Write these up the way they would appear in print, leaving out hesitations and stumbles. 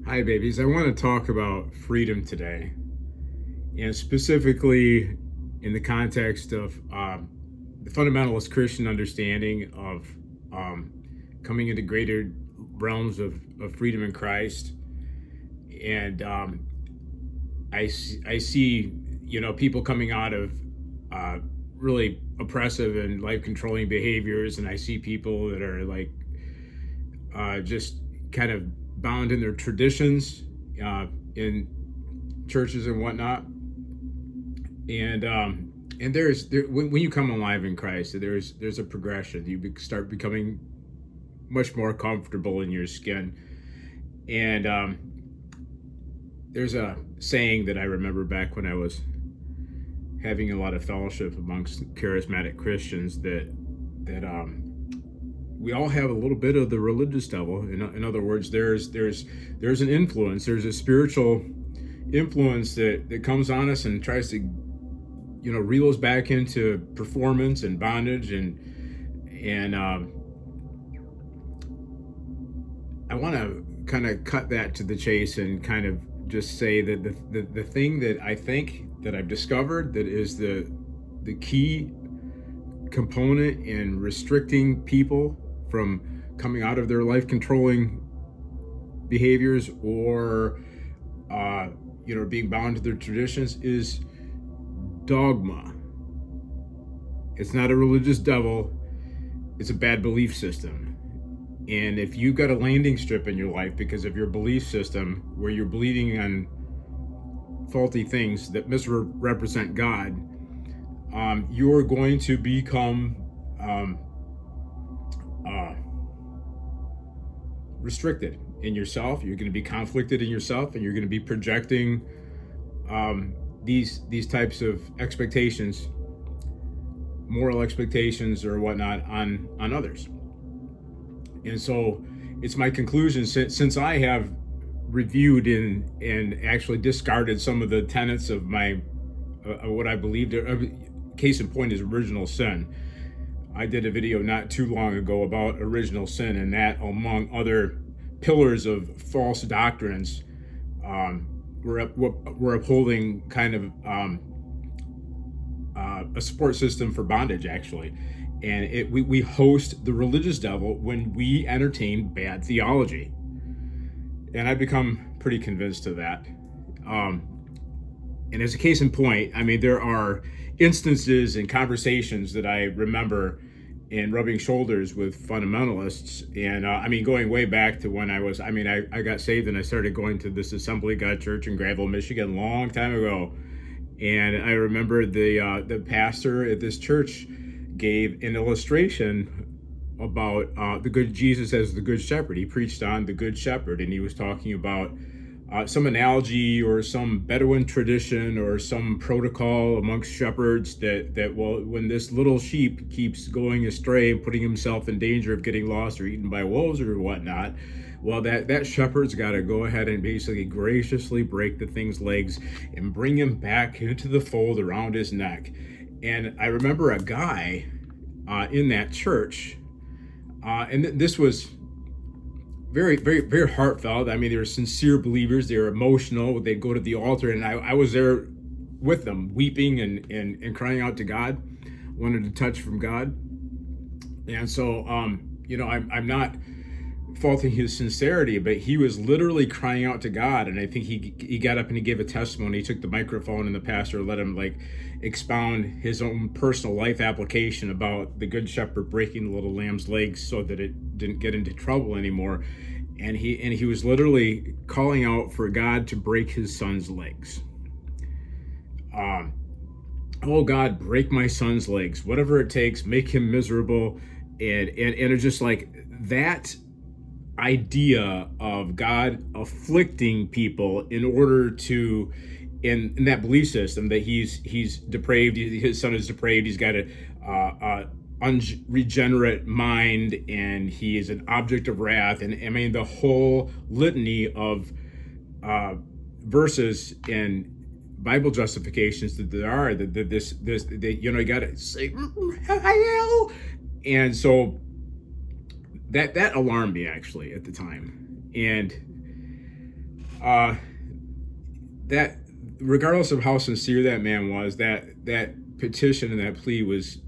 Hi, babies. I want to talk about freedom today, and specifically in the context of the fundamentalist Christian understanding of um, coming into greater realms of freedom in Christ. And I see, people coming out of uh, really oppressive and life controlling behaviors, and I see people that are like just kind of bound in their traditions in churches and whatnot. And when you come alive in Christ, there's a progression. You start becoming much more comfortable in your skin. And there's a saying that I remember back when I was having a lot of fellowship amongst charismatic Christians that we all have a little bit of the religious devil. In other words, there's an influence. There's a spiritual influence that comes on us and tries to reel us back into performance and bondage and I want to kind of cut that to the chase and kind of just say that the thing that I think that I've discovered that is the key component in restricting people from coming out of their life controlling behaviors or being bound to their traditions is dogma. It's not a religious devil, it's a bad belief system. And if you've got a landing strip in your life because of your belief system where you're believing on faulty things that misrepresent God, you're going to become restricted in yourself. You're going to be conflicted in yourself, and you're going to be projecting these types of expectations, moral expectations or whatnot, on others. And so it's my conclusion, since I have reviewed and actually discarded some of the tenets of my what I believed. Case in point is original sin. I did a video not too long ago about original sin, and that, among other pillars of false doctrines, we're upholding kind of a support system for bondage, actually. And we host the religious devil when we entertain bad theology. And I've become pretty convinced of that. And as a case in point, I mean, there are instances and conversations that I remember in rubbing shoulders with fundamentalists. And going way back to when I got saved and I started going to this Assembly of God church in Granville, Michigan, a long time ago. And I remember the pastor at this church gave an illustration about the good Jesus as the good shepherd. He preached on the good shepherd, and he was talking about some analogy or some Bedouin tradition or some protocol amongst shepherds that when this little sheep keeps going astray and putting himself in danger of getting lost or eaten by wolves or whatnot, well, that shepherd's got to go ahead and basically graciously break the thing's legs and bring him back into the fold around his neck. And I remember a guy in that church, and this was very, very, very heartfelt. I mean, they were sincere believers. They were emotional. They'd go to the altar, and I was there with them, weeping and crying out to God, wanted to touch from God. And so, I'm not faulting his sincerity, but he was literally crying out to God. And I think he got up and he gave a testimony. He took the microphone, and the pastor let him expound his own personal life application about the good shepherd breaking the little lamb's legs so that it didn't get into trouble anymore. And he was literally calling out for God to break his son's legs. Oh God, break my son's legs, whatever it takes, make him miserable. And it's just like that idea of God afflicting people in order to, in that belief system, that he's depraved, his son is depraved, he's got a unregenerate mind, and he is an object of wrath. And I mean, the whole litany of verses and Bible justifications that there are, you got to say hell. And so that alarmed me, actually, at the time. And uh, that regardless of how sincere that man was, that petition and that plea was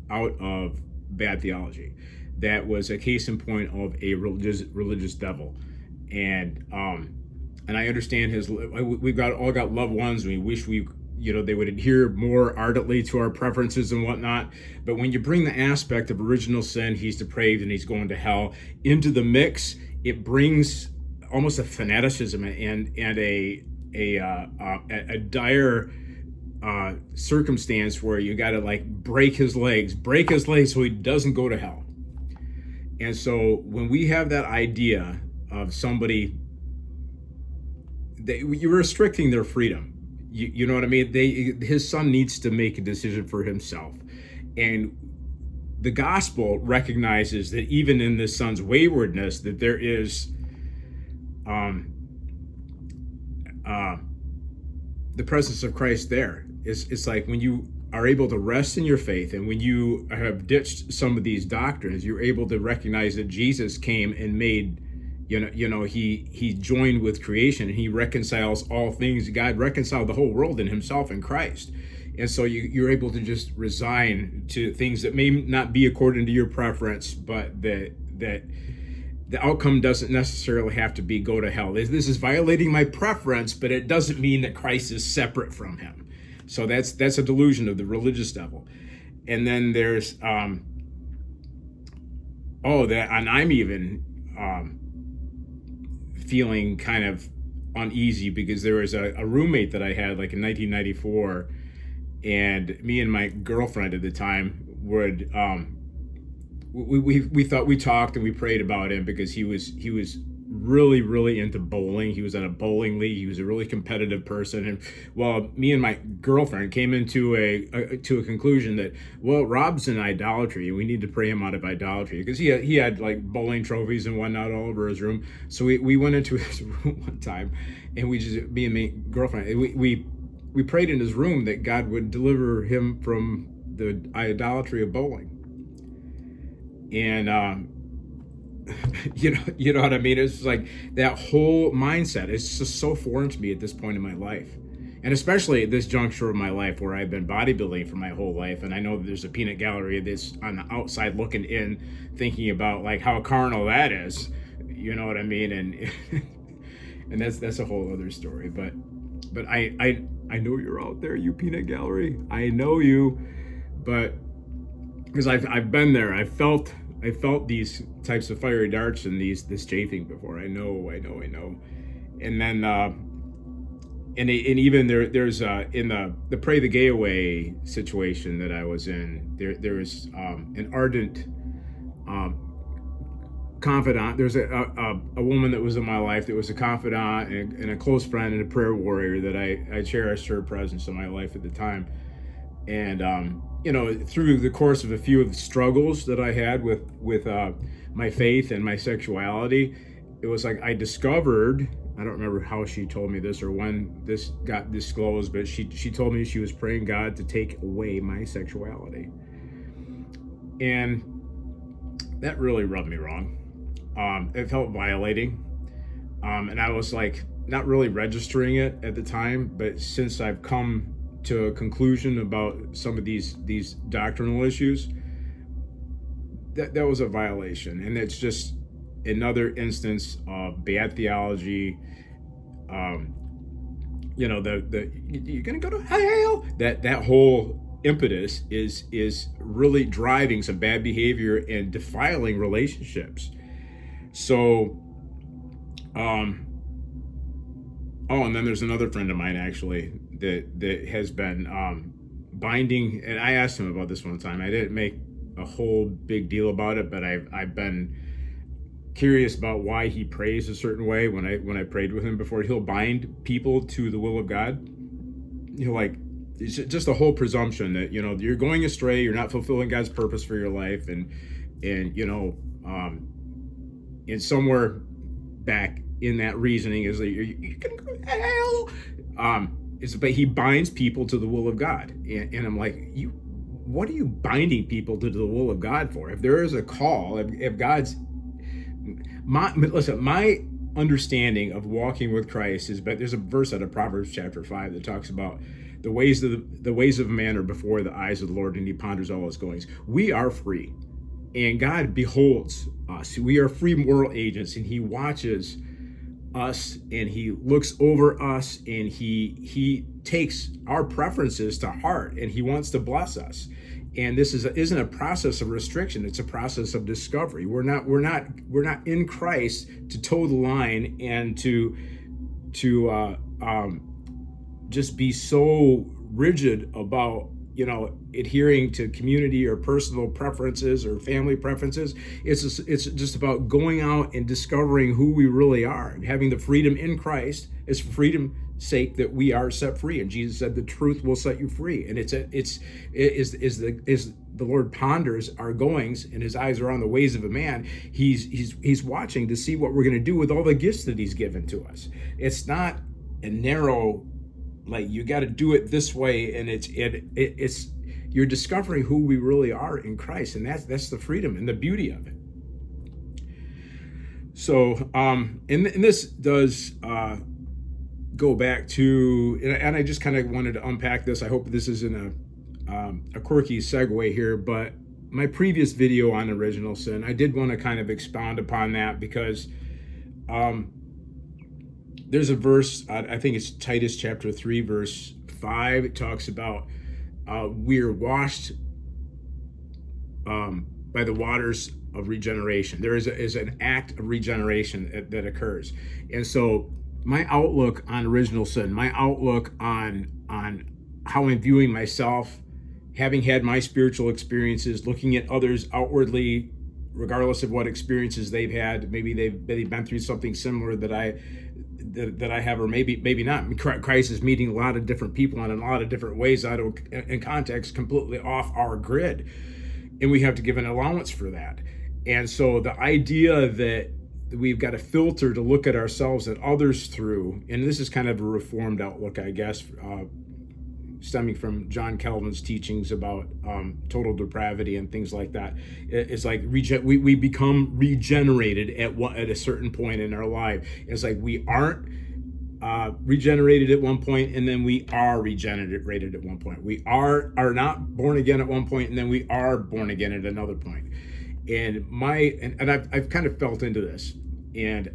out of bad theology. That was a case in point of a religious devil, and I understand his. We've all got loved ones. We wish they would adhere more ardently to our preferences and whatnot. But when you bring the aspect of original sin, he's depraved and he's going to hell, into the mix, it brings almost a fanaticism and a dire circumstance where you got to like break his legs so he doesn't go to hell. And so when we have that idea of somebody, you're restricting their freedom. You know what I mean? His son needs to make a decision for himself. And the gospel recognizes that even in this son's waywardness, that there is the presence of Christ there. It's like when you are able to rest in your faith, and when you have ditched some of these doctrines, you're able to recognize that Jesus came and made, he joined with creation, and he reconciles all things. God reconciled the whole world in himself in Christ. And so you're able to just resign to things that may not be according to your preference, but that the outcome doesn't necessarily have to be go to hell. This is violating my preference, but it doesn't mean that Christ is separate from him. So that's a delusion of the religious devil. And then there's and I'm even feeling kind of uneasy because there was a roommate that I had like in 1994, and me and my girlfriend at the time would we thought, we talked and we prayed about him because he was really, really into bowling. He was in a bowling league. He was a really competitive person. And well, me and my girlfriend came into a conclusion that, well, Rob's in idolatry and we need to pray him out of idolatry, because he had like bowling trophies and whatnot all over his room. So we went into his room one time, and me and my girlfriend, we prayed in his room that God would deliver him from the idolatry of bowling. And you know what I mean? It's like that whole mindset is just so foreign to me at this point in my life, and especially at this juncture of my life where I've been bodybuilding for my whole life, and I know that there's a peanut gallery that's on the outside looking in, thinking about like how carnal that is. You know what I mean? And and that's a whole other story. But I know you're out there, you peanut gallery. I know you, but because I've been there. I felt these types of fiery darts and this chafing before. I know. And then and even there's in the Pray the Gay Away situation that I was in, there was an ardent confidant. There's a woman that was in my life that was a confidant and a close friend and a prayer warrior that I cherished her presence in my life at the time. And through the course of a few of the struggles that I had with my faith and my sexuality, it was like I discovered, I don't remember how she told me this or when this got disclosed, but she told me she was praying God to take away my sexuality. And that really rubbed me wrong. It felt violating. And I was like not really registering it at the time, but since I've come to a conclusion about some of these doctrinal issues, that was a violation. And it's just another instance of bad theology. You're gonna go to hell. That whole impetus is really driving some bad behavior and defiling relationships. So and then there's another friend of mine actually that has been binding, and I asked him about this one time. I didn't make a whole big deal about it, but I've been curious about why he prays a certain way. When I prayed with him before, he'll bind people to the will of God. It's just a whole presumption that you're going astray, you're not fulfilling God's purpose for your life, and somewhere back in that reasoning is like you can go to hell. But he binds people to the will of God, and I'm like, what are you binding people to the will of God for? If there is a call, if God's my understanding of walking with Christ is, but there's a verse out of Proverbs chapter 5 that talks about the ways of man are before the eyes of the Lord, and he ponders all his goings. We are free, and God beholds us. We are free moral agents, and he watches us, and he looks over us, and he takes our preferences to heart, and he wants to bless us. And this isn't a process of restriction; it's a process of discovery. We're not in Christ to toe the line and to just be so rigid about adhering to community or personal preferences or family preferences. It's just about going out and discovering who we really are, having the freedom in Christ. It's for freedom's sake that we are set free, and Jesus said the truth will set you free. And it's the Lord ponders our goings, and his eyes are on the ways of a man. He's watching to see what we're going to do with all the gifts that he's given to us. It's not a narrow, like, you got to do it this way, and it's you're discovering who we really are in Christ, and that's the freedom and the beauty of it. So and this does go back to, and I just kind of wanted to unpack this. I hope this isn't a quirky segue here, but my previous video on original sin, I did want to kind of expound upon that, because there's a verse, I think it's Titus chapter 3, verse 5. It talks about we're washed by the waters of regeneration. There is an act of regeneration that occurs. And so my outlook on original sin, my outlook on how I'm viewing myself, having had my spiritual experiences, looking at others outwardly, regardless of what experiences they've had, maybe they've been through something similar that I have, or maybe not. Christ is meeting a lot of different people in a lot of different ways, out of in context completely off our grid, and we have to give an allowance for that. And so the idea that we've got a filter to look at ourselves and others through, and this is kind of a reformed outlook, I guess, stemming from John Calvin's teachings about total depravity and things like that. It's like we become regenerated at a certain point in our life. It's like we aren't regenerated at one point, and then we are regenerated at one point. We are not born again at one point, and then we are born again at another point. And I've kind of felt into this, and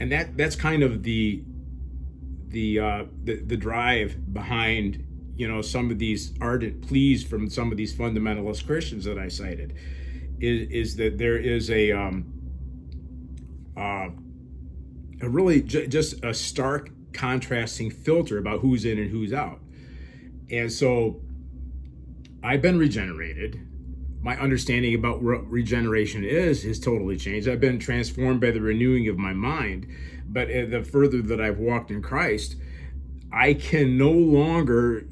that's kind of the drive behind some of these ardent pleas from some of these fundamentalist Christians that I cited, is that there is a really just a stark contrasting filter about who's in and who's out. And so I've been regenerated. My understanding about what regeneration is totally changed. I've been transformed by the renewing of my mind. But the further that I've walked in Christ, I can no longer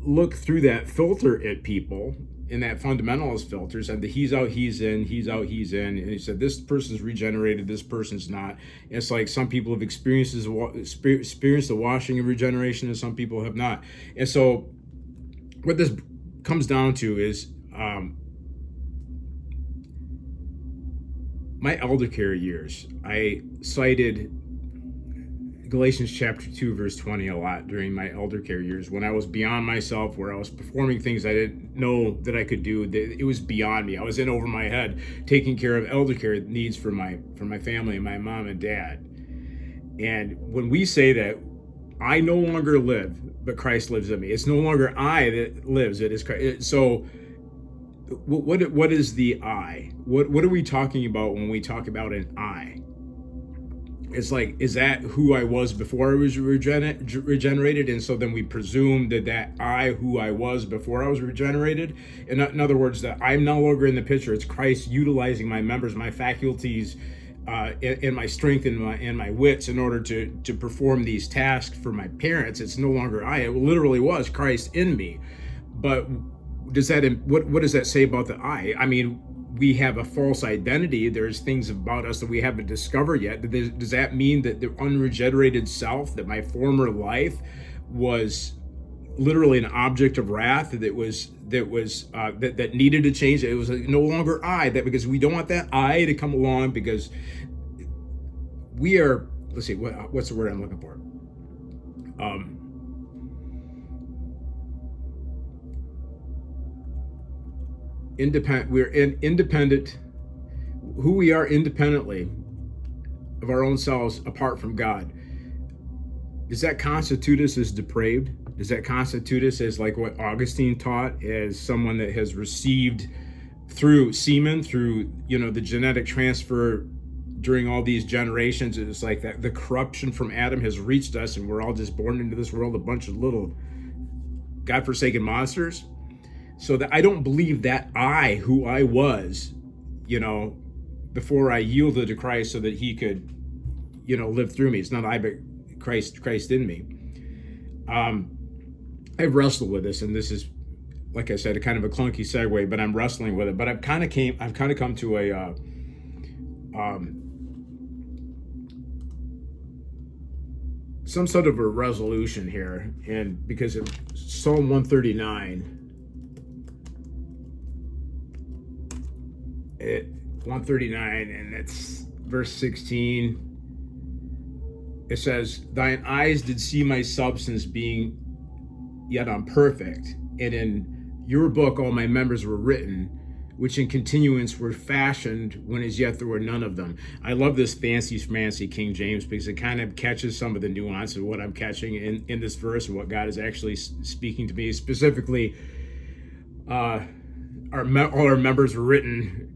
look through that filter at people, in that fundamentalist filters, and the he's out, he's in, he's out, he's in. And he said, this person's regenerated, this person's not. And it's like some people have experienced the washing of regeneration, and some people have not. And so what this comes down to is my elder care years. I cited Galatians chapter 2, verse 20 a lot during my elder care years, when I was beyond myself, where I was performing things I didn't know that I could do. It was beyond me. I was in over my head, taking care of elder care needs for my family and my mom and dad. And when we say that, I no longer live, but Christ lives in me. It's no longer I that lives, it is Christ. So what is the I? What are we talking about when we talk about an I? It's like, is that who I was before I was regenerated? And so then we presume that I, who I was before I was regenerated, in other words, that I'm no longer in the picture. It's Christ utilizing my members, my faculties, and my strength and my wits in order to perform these tasks for my parents. It's no longer I. It literally was Christ in me. But what does that say about the I? I mean, we have a false identity. There's things about us that we haven't discovered yet. Does that mean that the unregenerated self, that my former life was literally an object of wrath, that needed to change? It was no longer I, because we don't want that I to come along, because we are, let's see, what's the word I'm looking for? Independent. We're independent. Who we are independently of our own selves, apart from God. Does that constitute us as depraved? Does that constitute us as, like what Augustine taught, as someone that has received through semen, through the genetic transfer during all these generations? It's like that the corruption from Adam has reached us, and we're all just born into this world a bunch of little godforsaken monsters. So that I don't believe that who I was, before I yielded to Christ so that he could, live through me. It's not I, but Christ in me. I've wrestled with this, and this is, like I said, a kind of a clunky segue, but I'm wrestling with it. But I've kind of come to a some sort of a resolution here, and because of Psalm 139. 139, and it's verse 16. It says, "Thine eyes did see my substance being yet imperfect, and in your book all my members were written, which in continuance were fashioned, when as yet there were none of them." I love this fancy King James, because it kind of catches some of the nuance of what I'm catching in this verse, and what God is actually speaking to me. Specifically, all our members were written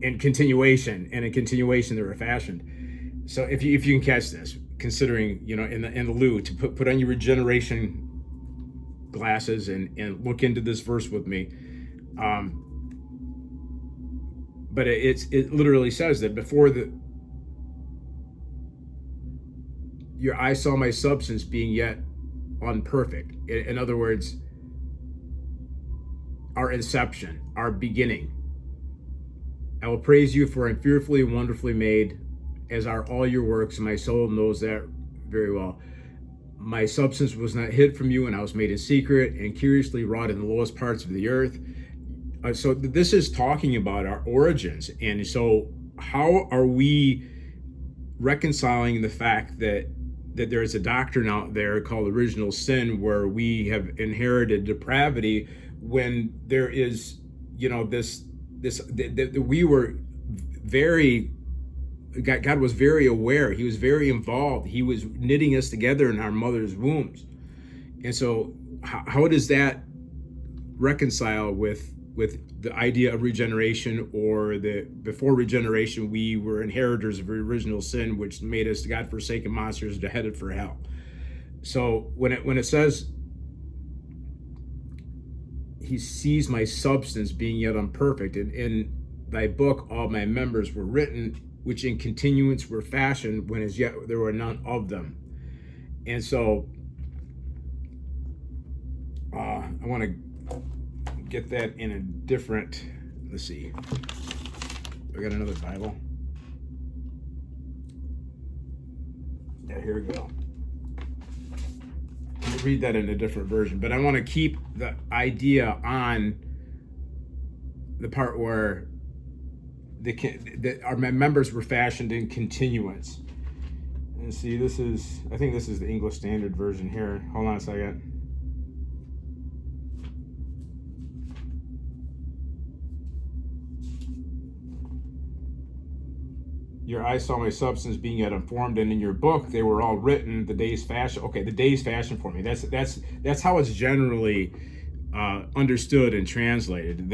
in continuation, and in continuation they were fashioned. So if you can catch this, considering in the loo, to put on your regeneration glasses and look into this verse with me. But it literally says that before your eye saw my substance being yet unperfect. In other words, our inception, our beginning. I will praise you, for I'm fearfully and wonderfully made, as are all your works, and my soul knows that very well. My substance was not hid from you, and I was made in secret and curiously wrought in the lowest parts of the earth. So this is talking about our origins. And so how are we reconciling the fact that there is a doctrine out there called original sin, where we have inherited depravity, when there is, we were very, God was very aware. He was very involved. He was knitting us together in our mother's wombs. And so how does that reconcile with the idea of regeneration, or before regeneration, we were inheritors of original sin, which made us God-forsaken monsters headed for hell? So when it says, he sees my substance being yet imperfect, and in thy book all my members were written, which in continuance were fashioned, when as yet there were none of them. And so I want to get that in a different, let's see, I got another Bible. Yeah, here we go. I'll read that in a different version, but I want to keep the idea on the part where our members were fashioned in continuance. And see, I think this is the English Standard Version here. Hold on a second. Your eyes saw my substance being yet unformed, and in your book they were all written, the days fashioned. Okay, the days fashioned for me. That's how it's generally understood and translated.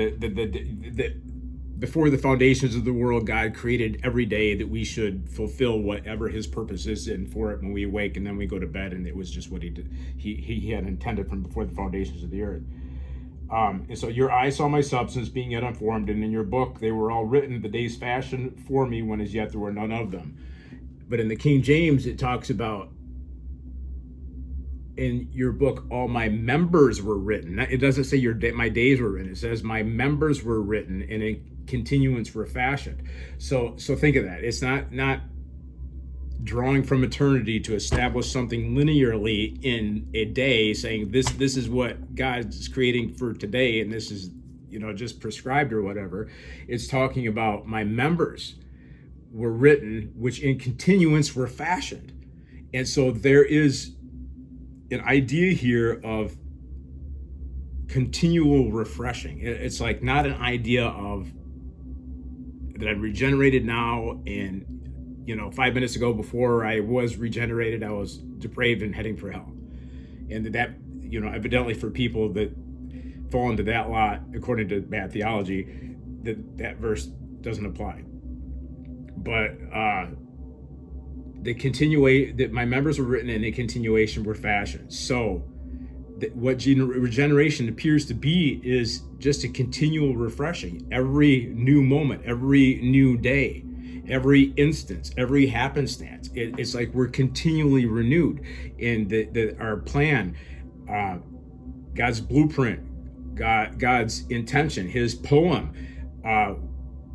Before the foundations of the world, God created every day that we should fulfill whatever his purpose is in for it when we awake, and then we go to bed, and it was just what he did. He had intended from before the foundations of the earth. And so your eyes saw my substance being yet unformed, and in your book they were all written, the days fashioned for me, when as yet there were none of them. But in the King James, it talks about, in your book all my members were written. It doesn't say my days were written. It says my members were written, and in continuance were fashioned. So think of that. It's not drawing from eternity to establish something linearly in a day, saying this is what God's creating for today, and this is just prescribed or whatever. It's talking about my members were written, which in continuance were fashioned. And so there is an idea here of continual refreshing. It's like not an idea of that I'm regenerated now, and 5 minutes ago, before I was regenerated, I was depraved and heading for hell. And that evidently for people that fall into that lot, according to bad theology, that verse doesn't apply. But that my members were written and a continuation were fashioned. So what regeneration appears to be is just a continual refreshing. Every new moment, every new day, every instance, every happenstance. It's like we're continually renewed in our plan, God's blueprint, God's intention, his poem.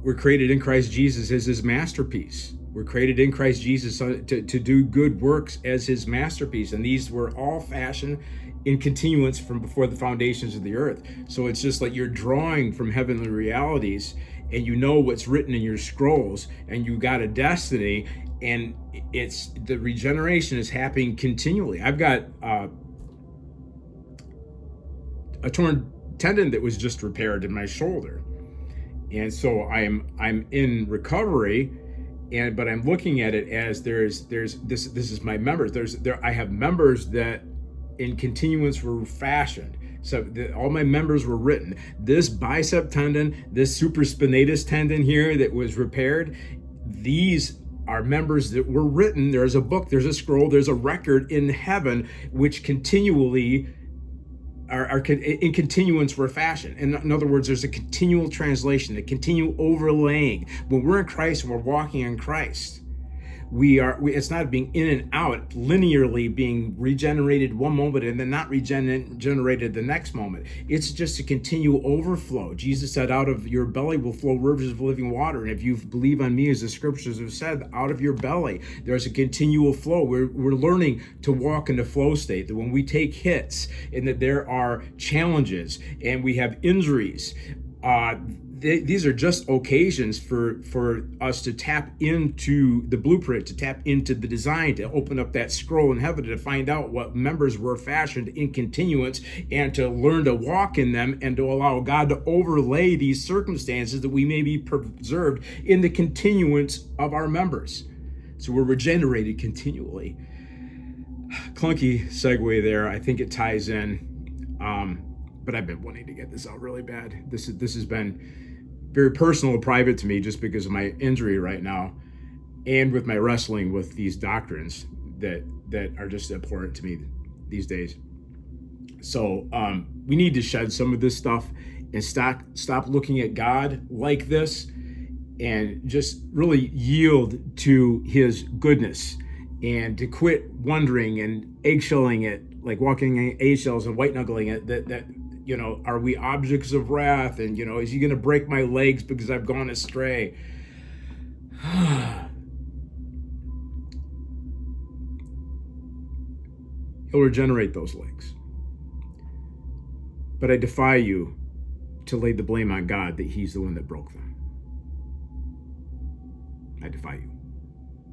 We're created in Christ Jesus as his masterpiece. We're created in Christ Jesus to do good works as his masterpiece. And these were all fashioned in continuance from before the foundations of the earth. So it's just like you're drawing from heavenly realities, and you know what's written in your scrolls, and you got a destiny, and it's the regeneration is happening continually. I've got a torn tendon that was just repaired in my shoulder. And so I'm in recovery, but I'm looking at it as there's this is my members. I have members that in continuance were fashioned. So all my members were written. This bicep tendon, this supraspinatus tendon here that was repaired, these are members that were written. There's a book, there's a scroll, there's a record in heaven which continually are in continuance were fashioned. In other words, there's a continual translation, a continual overlaying. When we're in Christ and we're walking in Christ, it's not being in and out linearly, being regenerated one moment and then not regenerated the next moment. It's just a continual overflow. Jesus said, out of your belly will flow rivers of living water. And if you believe on me, as the scriptures have said, out of your belly, there's a continual flow. We're learning to walk in the flow state, that when we take hits and that there are challenges and we have injuries, these are just occasions for us to tap into the blueprint, to tap into the design, to open up that scroll in heaven, to find out what members were fashioned in continuance, and to learn to walk in them, and to allow God to overlay these circumstances that we may be preserved in the continuance of our members. So we're regenerated continually. Clunky segue there. I think it ties in, but I've been wanting to get this out really bad. This has been very personal and private to me, just because of my injury right now, and with my wrestling with these doctrines that are just abhorrent to me these days. So we need to shed some of this stuff and stop looking at God like this, and just really yield to his goodness, and to quit wondering and eggshelling it, like walking in eggshells and white knuckling it, that are we objects of wrath? And, is he going to break my legs because I've gone astray? He'll regenerate those legs. But I defy you to lay the blame on God that he's the one that broke them. I defy you.